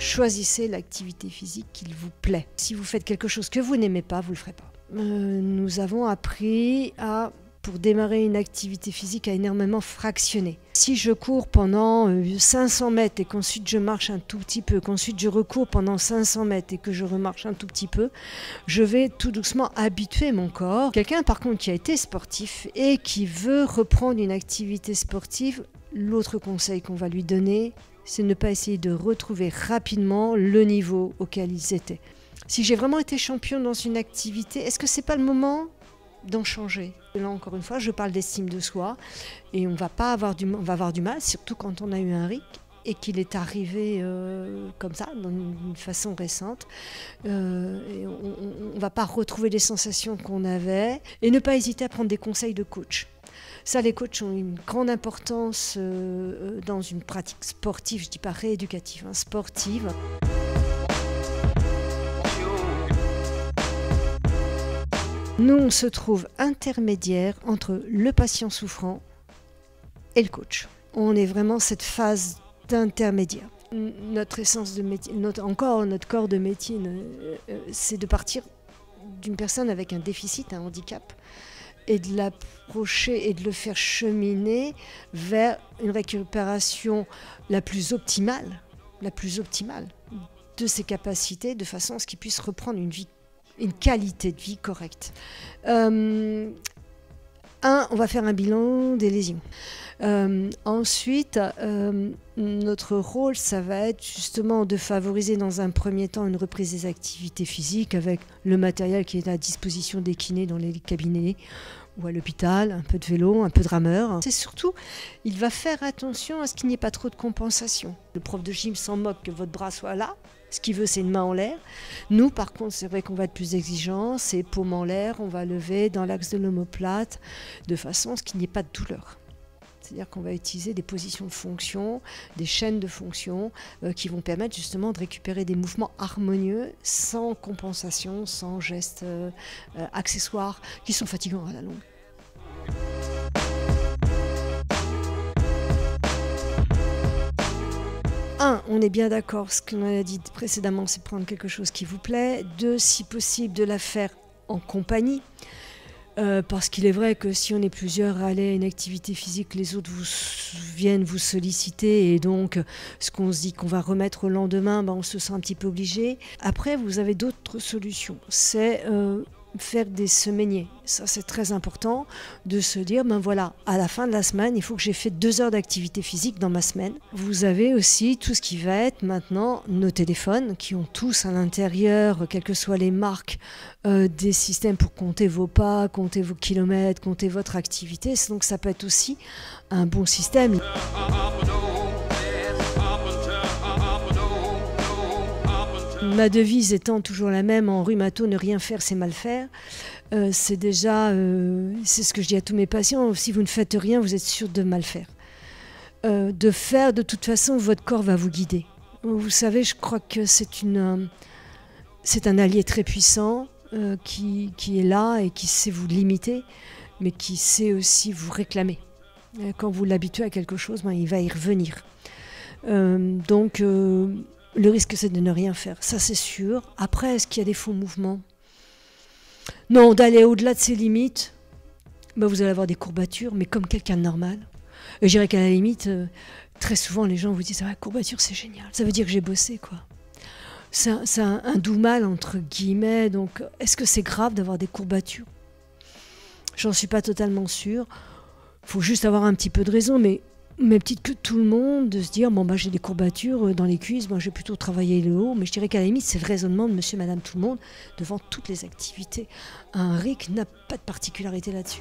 Choisissez l'activité physique qui vous plaît. Si vous faites quelque chose que vous n'aimez pas, vous ne le ferez pas. Nous avons appris pour démarrer une activité physique, à énormément fractionner. Si je cours pendant 500 mètres et qu'ensuite je marche un tout petit peu, qu'ensuite je recours pendant 500 mètres et que je remarche un tout petit peu, je vais tout doucement habituer mon corps. Quelqu'un par contre qui a été sportif et qui veut reprendre une activité sportive, l'autre conseil qu'on va lui donner, c'est de ne pas essayer de retrouver rapidement le niveau auquel ils étaient. Si j'ai vraiment été champion dans une activité, est-ce que c'est pas le moment d'en changer? Là encore une fois, je parle d'estime de soi et on va avoir du mal, surtout quand on a eu un RIC et qu'il est arrivé comme ça, d'une façon récente. Et on ne va pas retrouver les sensations qu'on avait et ne pas hésiter à prendre des conseils de coach. Ça, les coachs ont une grande importance dans une pratique sportive, je ne dis pas rééducative, hein, sportive. Nous, on se trouve intermédiaire entre le patient souffrant et le coach. On est vraiment cette phase d'intermédiaire. Notre essence de métier, notre corps de métier, c'est de partir d'une personne avec un déficit, un handicap, et de l'approcher et de le faire cheminer vers une récupération la plus optimale de ses capacités, de façon à ce qu'il puisse reprendre une qualité de vie correcte. On va faire un bilan des lésions. Ensuite, notre rôle, ça va être justement de favoriser dans un premier temps une reprise des activités physiques avec le matériel qui est à disposition des kinés dans les cabinets ou à l'hôpital, un peu de vélo, un peu de rameur. C'est surtout, il va faire attention à ce qu'il n'y ait pas trop de compensation. Le prof de gym s'en moque que votre bras soit là. Ce qu'il veut, c'est une main en l'air. Nous, par contre, c'est vrai qu'on va être plus exigeants. C'est paume en l'air, on va lever dans l'axe de l'omoplate, de façon à ce qu'il n'y ait pas de douleur. C'est-à-dire qu'on va utiliser des positions de fonction, des chaînes de fonction qui vont permettre justement de récupérer des mouvements harmonieux, sans compensation, sans gestes accessoires, qui sont fatigants à la longue. On est bien d'accord, ce qu'on a dit précédemment, c'est prendre quelque chose qui vous plaît. 2, si possible, de la faire en compagnie. Parce qu'il est vrai que si on est plusieurs à aller à une activité physique, les autres viennent vous solliciter et donc ce qu'on se dit qu'on va remettre au lendemain, on se sent un petit peu obligé. Après, vous avez d'autres solutions. C'est faire des semainiers. Ça, c'est très important de se dire, voilà, à la fin de la semaine, il faut que j'ai fait 2 heures d'activité physique dans ma semaine. Vous avez aussi tout ce qui va être maintenant nos téléphones, qui ont tous à l'intérieur, quelles que soient les marques, des systèmes pour compter vos pas, compter vos kilomètres, compter votre activité. Donc ça peut être aussi un bon système. Ma devise étant toujours la même, en rhumato, ne rien faire, c'est mal faire. C'est ce que je dis à tous mes patients, si vous ne faites rien, vous êtes sûr de mal faire. De faire, de toute façon, votre corps va vous guider. Vous savez, je crois que c'est un allié très puissant qui est là et qui sait vous limiter, mais qui sait aussi vous réclamer. Quand vous l'habituez à quelque chose, il va y revenir. Le risque, c'est de ne rien faire, ça c'est sûr. Après, est-ce qu'il y a des faux mouvements? Non, d'aller au-delà de ses limites, vous allez avoir des courbatures, mais comme quelqu'un de normal. Et je dirais qu'à la limite, très souvent, les gens vous disent « courbature, c'est génial, ça veut dire que j'ai bossé, quoi ». C'est un doux mal, entre guillemets, donc est-ce que c'est grave d'avoir des courbatures? J'en suis pas totalement sûre. Il faut juste avoir un petit peu de raison, mais même petite que tout le monde, de se dire j'ai des courbatures dans les cuisses, je vais plutôt travailler le haut, mais je dirais qu'à la limite c'est le raisonnement de monsieur, madame, tout le monde devant toutes les activités. Un RIC n'a pas de particularité là-dessus.